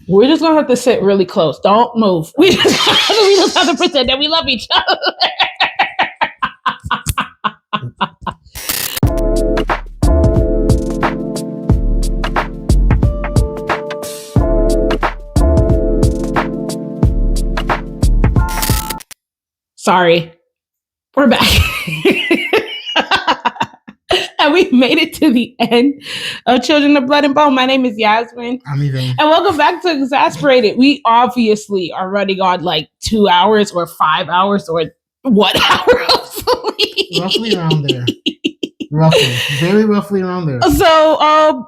We're just gonna have to sit really close. Don't move. We just have to pretend that we love each other. Sorry. We're back. And we made it to the end of Children of Blood and Bone. My name is Yasmin. I'm even. And welcome back to Exasperated. We obviously are running on like 2 hours or 5 hours or 1 hour of sleep. Roughly around there. Very roughly around there. So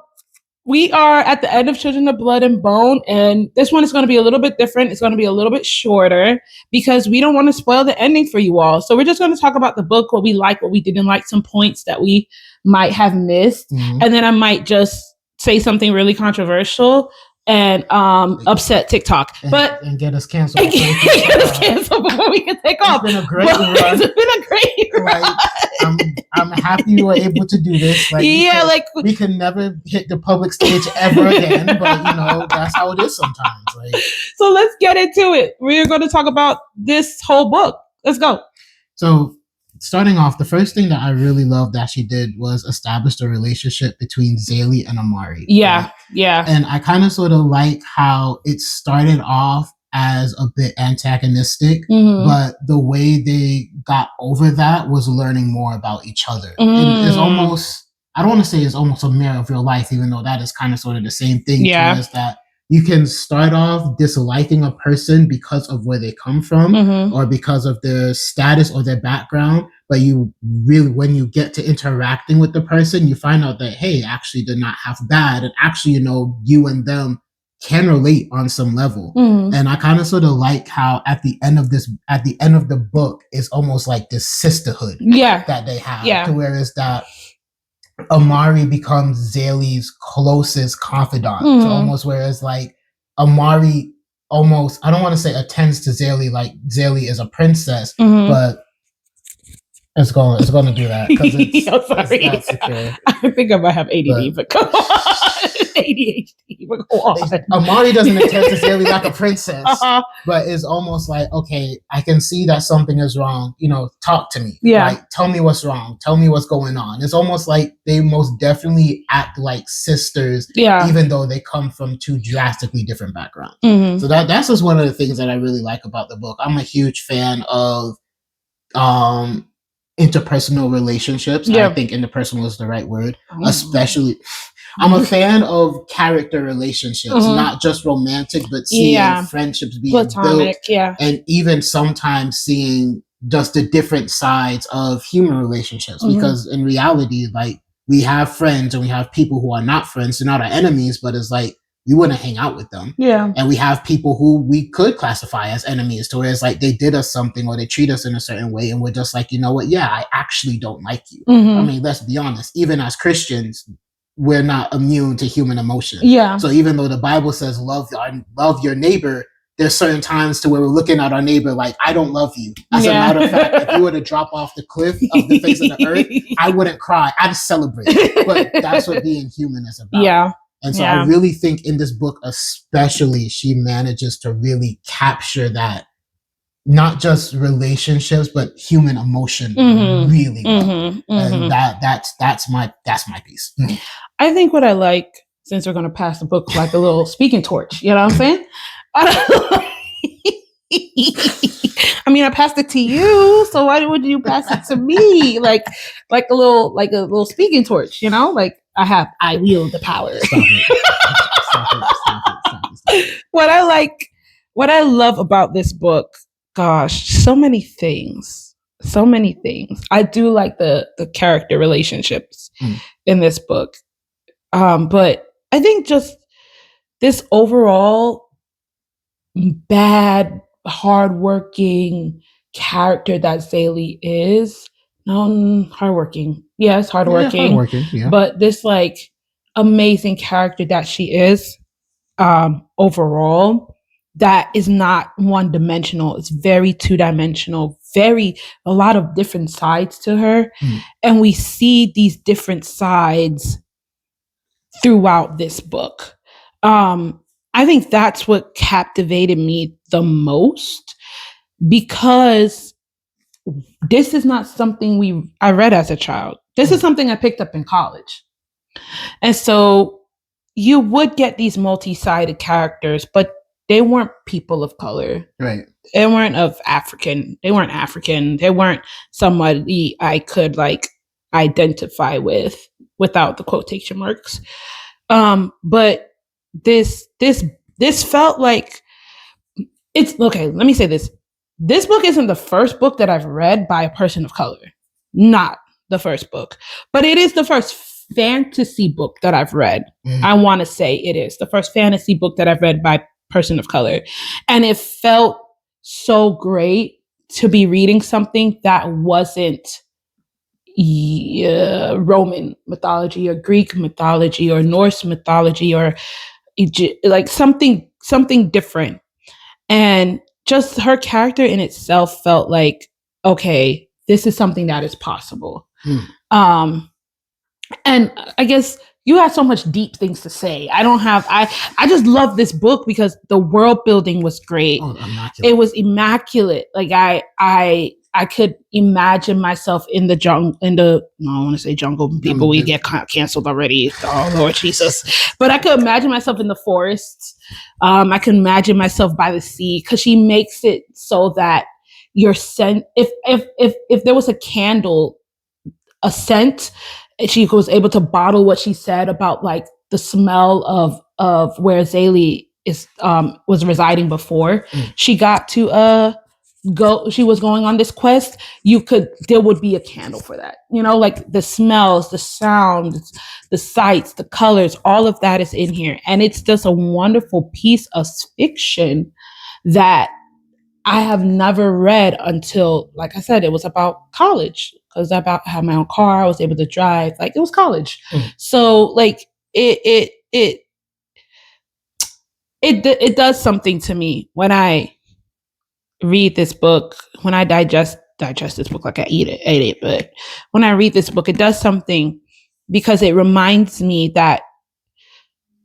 we are at the end of Children of Blood and Bone, and this one is going to be a little bit different. It's going to be a little bit shorter because we don't want to spoil the ending for you all. So we're just going to talk about the book, what we like, what we didn't like, some points that we might have missed, and then I might just say something really controversial and upset TikTok, and get us canceled. Get us canceled before we can take off. It's been a great run. It's been a great run. Like, I'm happy you were able to do this. Like, we can never hit the public stage ever again, but that's how it is sometimes. So let's get into it. We're going to talk about this whole book. Let's go. So starting off, the first thing that I really loved that she did was establish the relationship between Zélie and Amari. Yeah, right? yeah. And I kind of sort of like how it started off as a bit antagonistic, but the way they got over that was learning more about each other. It's almost, I don't want to say it's almost a mirror of real life, even though that is kind of sort of the same thing. Yeah. Is that you can start off disliking a person because of where they come from or because of their status or their background. But you really, when you get to interacting with the person, you find out that, hey, actually they're not half bad. And actually, you and them can relate on some level. And I kind of sort of like how at the end of the book, it's almost like this sisterhood that they have. Yeah. To where is that Amari becomes Zélie's closest confidant. So almost whereas like Amari almost, I don't want to say attends to Zélie like Zélie is a princess, but it's going to do that because I'm sorry. It's secure. I think I might have ADD, but come on. ADHD, but go on. Amari doesn't attend to Zélie like a princess, but it's almost like, okay, I can see that something is wrong. Talk to me. Yeah. Like, tell me what's wrong. Tell me what's going on. It's almost like they most definitely act like sisters, even though they come from two drastically different backgrounds. So that's just one of the things that I really like about the book. I'm a huge fan of interpersonal relationships. I think interpersonal is the right word. Especially, I'm a fan of character relationships, not just romantic, but seeing friendships being platonic, built, and even sometimes seeing just the different sides of human relationships. Because in reality, like, we have friends and we have people who are not friends. They're not our enemies, but it's like we wouldn't hang out with them. Yeah. And we have people who we could classify as enemies, to where it's like they did us something or they treat us in a certain way, and we're just like, you know what? Yeah, I actually don't like you. I mean, let's be honest. Even as Christians, we're not immune to human emotion. Yeah. So even though the Bible says love your neighbor, there's certain times to where we're looking at our neighbor like, I don't love you. As a matter of fact, if you were to drop off the cliff of the face of the earth, I wouldn't cry. I'd celebrate. But that's what being human is about. Yeah. And so I really think in this book, especially, she manages to really capture that, not just relationships, but human emotion really well. And that's my piece. I think what I like, since we're going to pass the book like a little speaking torch, you know what I'm saying? I mean, I passed it to you, so why would you pass it to me? Like a little speaking torch, like I wield the power. Stop it. What I love about this book, gosh, so many things. I do like the character relationships in this book. But I think just this overall bad, hardworking character that Zélie is. Hardworking. Yes, hardworking. Hardworking, yeah. But this like amazing character that she is overall, that is not one-dimensional. It's very two-dimensional, a lot of different sides to her. And we see these different sides throughout this book. I think that's what captivated me the most, because this is not something I read as a child. This is something I picked up in college. And so you would get these multi-sided characters, but they weren't people of color. Right. They weren't African. They weren't somebody I could like identify with without the quotation marks. But this felt like it's okay. Let me say this. This book isn't the first book that I've read by a person of color. Not the first book, but it is the first fantasy book that I've read. I want to say it is the first fantasy book that I've read by a person of color. And it felt so great to be reading something that wasn't Roman mythology or Greek mythology or Norse mythology or like something different. And just her character in itself felt like, okay, this is something that is possible. And I guess you have so much deep things to say. I just love this book because the world building was great. It was immaculate. Like I could imagine myself in the jungle, I want to say jungle people, we get canceled already. Oh Lord Jesus. But I could imagine myself in the forests. I can imagine myself by the sea, because she makes it so that your scent, if there was a candle, a scent, she was able to bottle what she said about like the smell of where Zélie was residing before she got to she was going on this quest. There would be a candle for that, like the smells, the sounds, the sights, the colors, all of that is in here. And it's just a wonderful piece of fiction that I have never read until, like I said, it was about college, because I had my own car. I was able to drive. Like, it was college. So like it does something to me when I read this book, when I digest this book, like I ate it. But when I read this book, it does something, because it reminds me that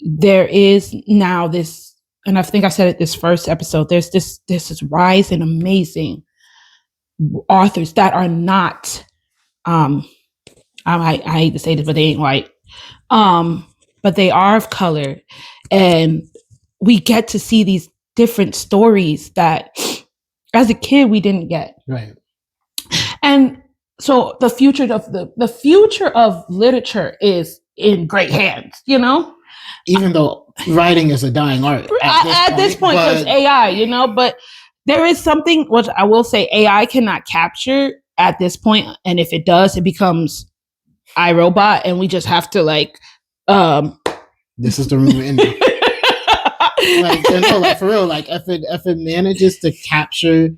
there is now this, and I think I said it this first episode, there's this rise in amazing authors that are not, I hate to say this, but they ain't white. But they are of color, and we get to see these different stories that as a kid we didn't get. Right. And so the future of literature is in great hands, Even though writing is a dying art at this point, because AI, but there is something which I will say AI cannot capture at this point, and if it does, it becomes iRobot, and we just have to like this is the room we're in. Like for real, like if it manages to capture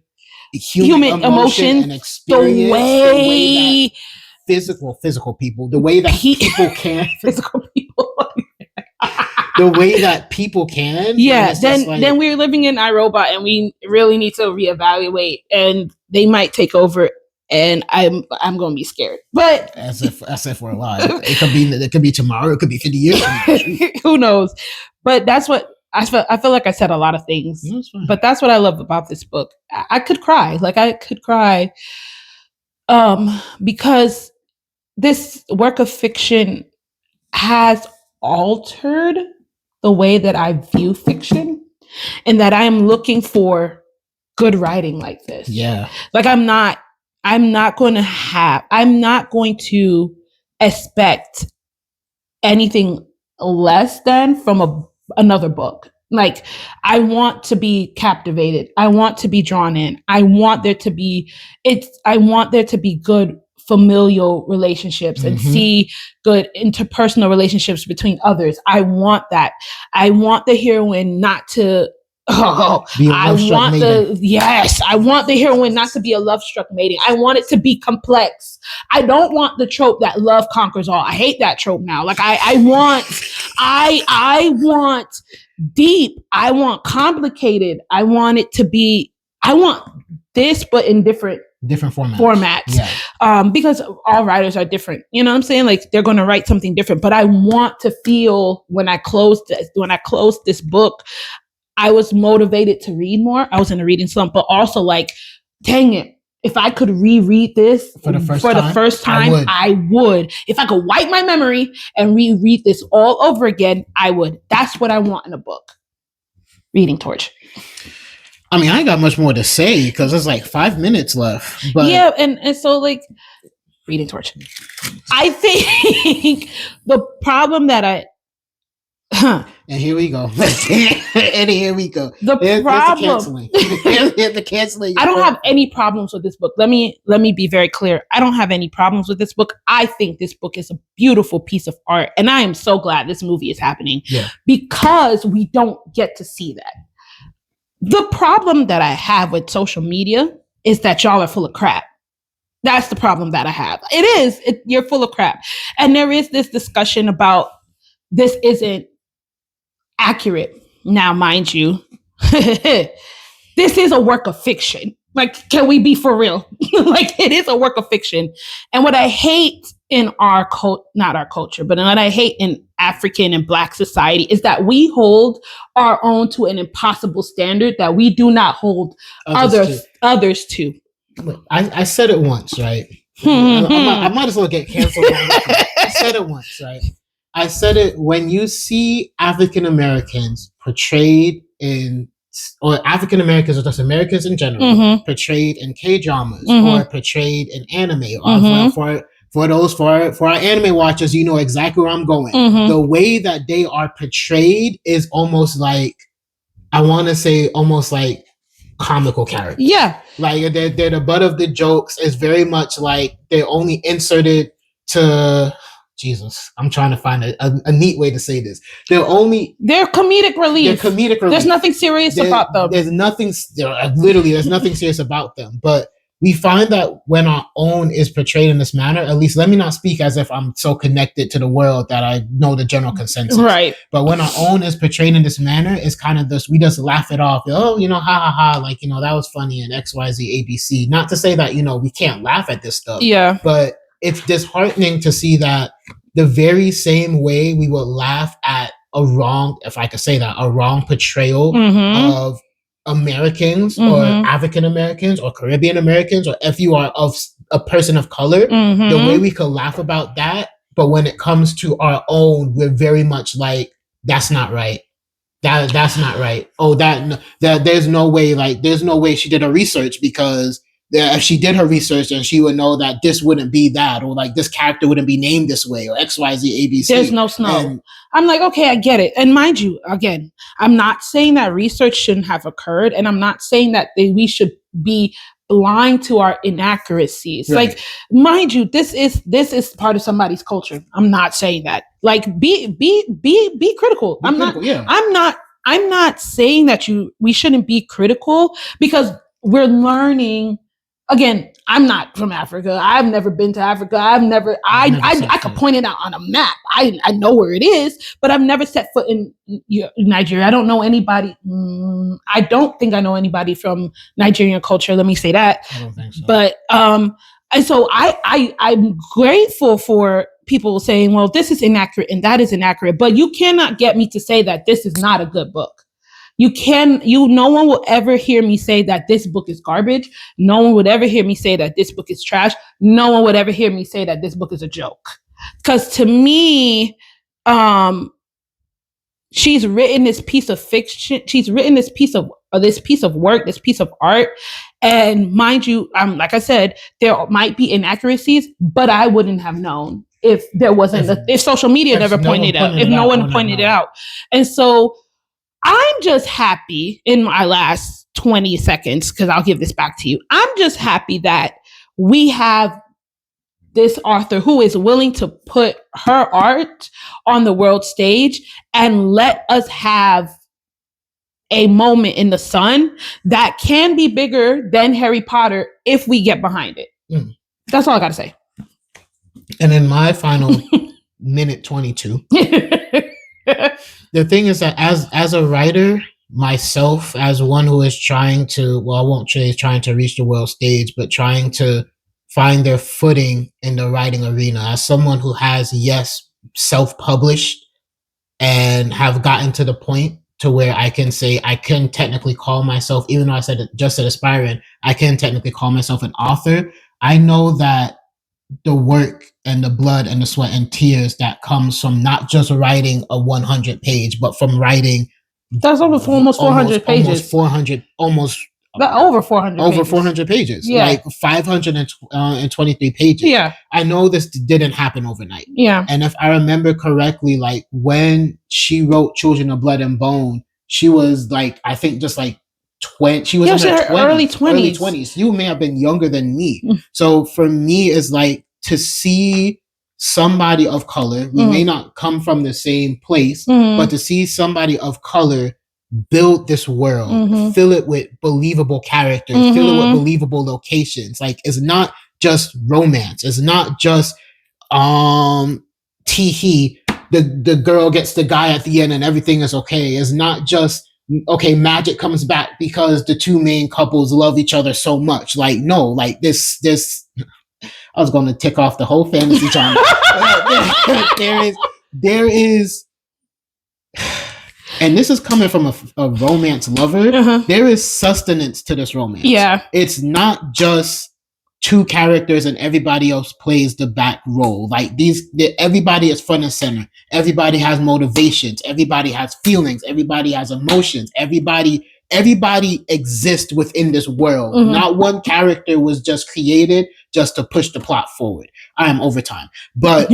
human emotion and experience, the way that physical people, the way that people can physical people. The way that people can, then we're living in iRobot, and we really need to reevaluate, and they might take over, and I'm gonna be scared. But as if we're alive, it could be tomorrow, it could be 50 years. Who knows? But that's what I feel like I said a lot of things, but that's what I love about this book. I could cry, because this work of fiction has altered the way that I view fiction, and that I am looking for good writing like this. Yeah. Like I'm not going to expect anything less than from another book. Like, I want to be captivated. I want to be drawn in. I want there to be good familial relationships and see good interpersonal relationships between others. I want that. I want the heroine not to I want the heroine not to be a love-struck maiden. I want it to be complex. I don't want the trope that love conquers all. I hate that trope now. Like I want deep. I want complicated. I want this, but in different different formats. Yeah. Because all writers are different. You know what I'm saying? Like they're going to write something different. But I want to feel when I closed this book, I was motivated to read more. I was in a reading slump, but also like, dang it. If I could reread this for the first time, I would. If I could wipe my memory and reread this all over again, I would. That's what I want in a book. Reading Torch. I mean, I ain't got much more to say because there's like 5 minutes left. But yeah, and so like Reading Torch. I think the problem that and here we go. And here we go. The problem. The canceling. I don't have any problems with this book. Let me be very clear. I don't have any problems with this book. I think this book is a beautiful piece of art, and I am so glad this movie is happening because we don't get to see that. The problem that I have with social media is that y'all are full of crap. That's the problem that I have. You're full of crap, and there is this discussion about this isn't accurate. Now, mind you, this is a work of fiction. Like, can we be for real? Like, it is a work of fiction. And what I hate in not our culture, but what I hate in African and Black society is that we hold our own to an impossible standard that we do not hold others to. I said it once, right? I might as well get canceled. I said it once, right? I said it when you see African Americans portrayed or African Americans or just Americans in general portrayed in K-dramas or portrayed in anime. Or for our anime watchers, you know exactly where I'm going. The way that they are portrayed is almost like, I want to say almost like comical characters. Yeah. Like they're the butt of the jokes. It's very much like they're only inserted to... Jesus, I'm trying to find a neat way to say this. They're comedic relief. There's nothing serious about them. There's nothing serious about them. But we find that when our own is portrayed in this manner, at least let me not speak as if I'm so connected to the world that I know the general consensus. Right. But when our own is portrayed in this manner, it's kind of this, we just laugh it off. Oh, ha ha ha. Like, that was funny and XYZ ABC. Not to say that, we can't laugh at this stuff. Yeah. But it's disheartening to see that the very same way we would laugh at a wrong portrayal of Americans or African Americans or Caribbean Americans, or if you are of a person of color, the way we could laugh about that, but when it comes to our own, we're very much like, that's not right. That's not right. Oh, that there's no way she did her research, because if she did her research, then she would know that this wouldn't be that, or like this character wouldn't be named this way, or XYZ ABC. There's no snow. And I'm like, okay, I get it. And mind you, again, I'm not saying that research shouldn't have occurred, and I'm not saying that we should be blind to our inaccuracies. Right. Like, mind you, this is part of somebody's culture. I'm not saying that. Like, be critical. I'm not saying that we shouldn't be critical, because we're learning. Again, I'm not from Africa. I've never been to Africa. I could point it out on a map. I know where it is, but I've never set foot in Nigeria. I don't know anybody. I don't think I know anybody from Nigerian culture. Let me say that. I don't think so. But and so I'm grateful for people saying, well, this is inaccurate and that is inaccurate. But you cannot get me to say that this is not a good book. No one will ever hear me say that this book is garbage. No one would ever hear me say that this book is trash. No one would ever hear me say that this book is a joke. Because to me, she's written this piece of fiction. She's written this piece of work, this piece of art. And mind you, like I said, there might be inaccuracies, but I wouldn't have known if there wasn't, if social media never pointed it out, if no one pointed it out. And so I'm just happy in my last 20 seconds, because I'll give this back to you. I'm just happy that we have this author who is willing to put her art on the world stage and let us have a moment in the sun that can be bigger than Harry Potter if we get behind it. That's all I got to say. And in my final minute 22, the thing is that as a writer, myself as one who is trying to, well, I won't say trying to reach the world stage, but trying to find their footing in the writing arena, as someone who has, yes, self-published and have gotten to the point to where I can say I can technically call myself, even though I said it just at aspiring, I can technically call myself an author. I know that the work and the blood and the sweat and tears that comes from not just writing a 100 page, but from writing that's almost 400 pages. Almost over 400 over pages. 400 pages. Yeah. Like 523 pages. Yeah. I know this didn't happen overnight. Yeah. And if I remember correctly, like when she wrote Children of Blood and Bone, she was like, I think just like 20. She was in her 20s, early 20s. Early 20s. You may have been younger than me. So for me, it's like to see somebody of color, we may not come from the same place, but to see somebody of color build this world, fill it with believable characters, fill it with believable locations. Like, it's not just romance. It's not just tee-hee, the girl gets the guy at the end and everything is okay. It's not just, okay, magic comes back because the two main couples love each other so much. Like, no, like this I was going to tick off the whole fantasy genre. there is, and this is coming from a romance lover, there is sustenance to this romance. Yeah. It's not just two characters and everybody else plays the back role. Like everybody is front and center. Everybody has motivations. Everybody has feelings. Everybody has emotions. Everybody exists within this world. Not one character was just created just to push the plot forward. I am over time. But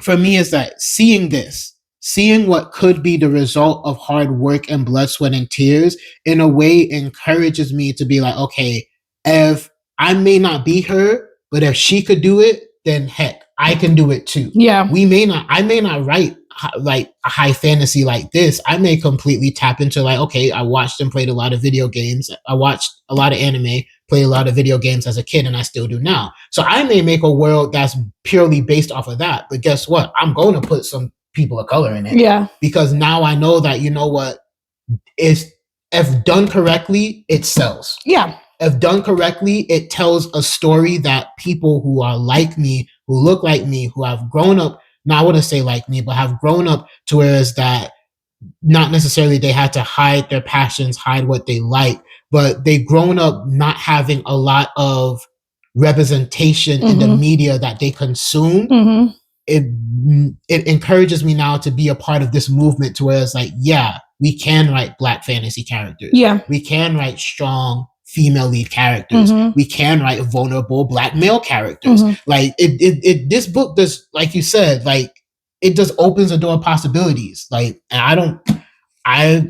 for me, is that seeing what could be the result of hard work and blood, sweat, and tears in a way encourages me to be like, okay, if I may not be her, but if she could do it, then heck, I can do it too. Yeah. I may not write like a high fantasy like this. I may completely tap into like, okay, I watched and played a lot of video games. I watched a lot of anime, played a lot of video games as a kid, and I still do now. So I may make a world that's purely based off of that. But guess what? I'm going to put some people of color in it. Yeah. Because now I know that, you know what, if done correctly, it sells. Yeah. If done correctly, it tells a story that people who are like me, who look like me, who have grown up, now I wouldn't say like me, but have grown up to where it's that not necessarily they had to hide their passions, hide what they like, but they've grown up not having a lot of representation in the media that they consume. It encourages me now to be a part of this movement to where it's like, yeah, we can write Black fantasy characters. Yeah. We can write strong female lead characters. We can write vulnerable Black male characters. Like this book does, like you said, like it just opens a door of possibilities. Like, and I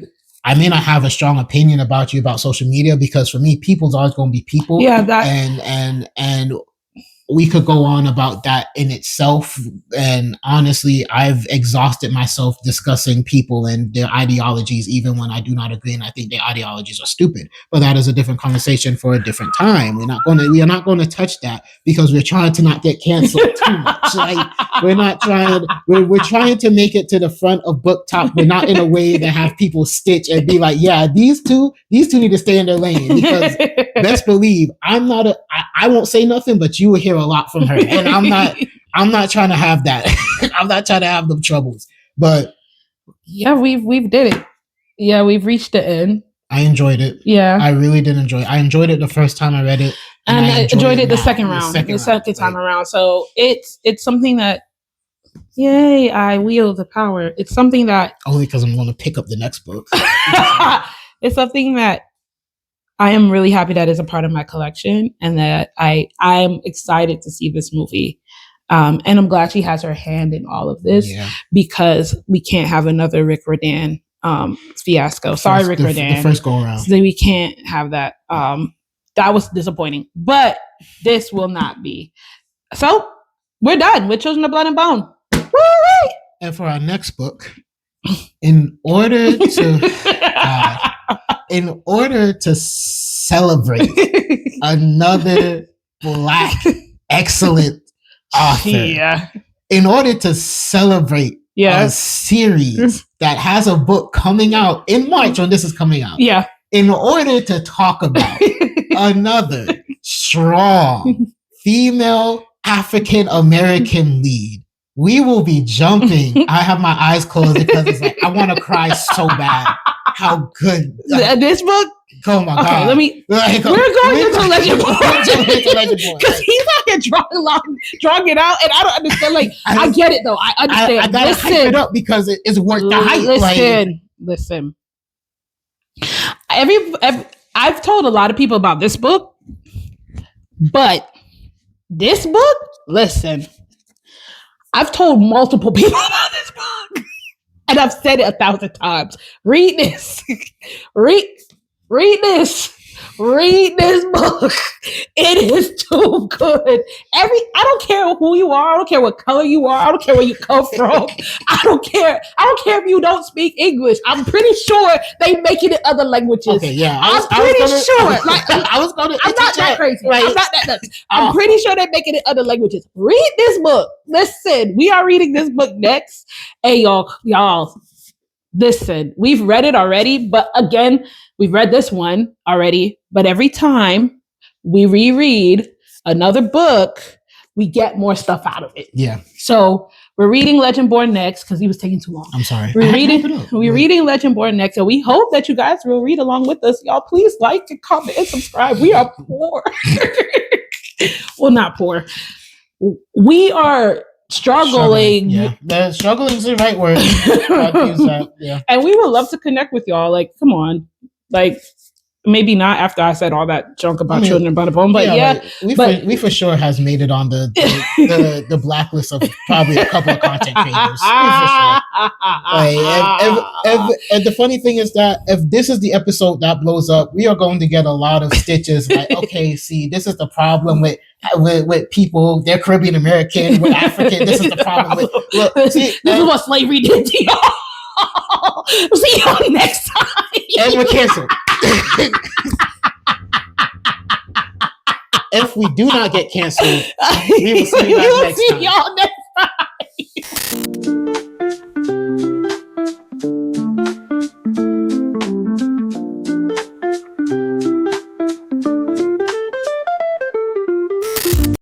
may not have a strong opinion about you about social media, because for me, people's always going to be people. Yeah. And we could go on about that in itself. And honestly, I've exhausted myself discussing people and their ideologies, even when I do not agree and I think their ideologies are stupid. But that is a different conversation for a different time. We are not going to touch that because we're trying to not get canceled too much. Like we're trying to make it to the front of Book Top, but not in a way that have people stitch and be like, yeah, these two need to stay in their lane, because best believe I won't say nothing, but you will hear a lot from her, and I'm not trying to have that. I'm not trying to have them troubles. But yeah, we've did it. Yeah, we've reached the end. I enjoyed it. Yeah, I really did enjoy it. I enjoyed it the first time I read it, and I enjoyed it the second time around. So it's something that, yay, I wield the power. It's something that only because I'm going to pick up the next book. It's something that I am really happy that is a part of my collection, and that I'm excited to see this movie. And I'm glad she has her hand in all of this, because we can't have another Rick Riordan fiasco. Sorry, Rick Riordan. The first go around. So we can't have that. That was disappointing, but this will not be. So we're done with Children of Blood and Bone. Woo-wee! And for our next book, in order to celebrate another Black excellent author, in order to celebrate Yeah. a series that has a book coming out in March when this is coming out. Yeah. In order to talk about another strong female African American lead, we will be jumping. I have my eyes closed because it's like, I want to cry so bad. How good. This book? Oh my God. We're going into Legend Born. Because he's out here drawing it out, and I don't understand. Like, I get it though. I understand. I gotta hype it up because it's worth the hype. Listen. I've told a lot of people about this book, but this book, listen, I've told multiple people about this book, and I've said it 1,000 times. Read this. Read this book. It is too good. I don't care who you are. I don't care what color you are. I don't care where you come from. I don't care if you don't speak English. I'm pretty sure they make it in other languages. Okay, yeah. I'm pretty sure. Like, I'm not that crazy. Right? I'm not that nuts. I'm pretty sure they make it in other languages. Read this book. Listen, we are reading this book next. Hey, y'all. Listen, we've read it already, but again, we've read this one already, but every time we reread another book, we get more stuff out of it. Yeah. So we're reading Legend Born next because he was taking too long. I'm sorry. We're reading Legend Born next, and we hope that you guys will read along with us. Y'all, please like and comment and subscribe. We are poor. Well, not poor. We are struggling. Yeah, the struggling is the right word. I'd use that. Yeah. And we would love to connect with y'all. Like, come on. Like, maybe not after I said all that junk about children by the bone, but like, we for sure has made it on the blacklist of probably a couple of content creators. For sure. Like, and the funny thing is that if this is the episode that blows up, we are going to get a lot of stitches. Like, okay, see, this is the problem with people. They're Caribbean American, we're African. This is the problem with. Look, see, this is what slavery did to y'all. See y'all next time. And we're canceled. If we do not get canceled, we will see you guys next time.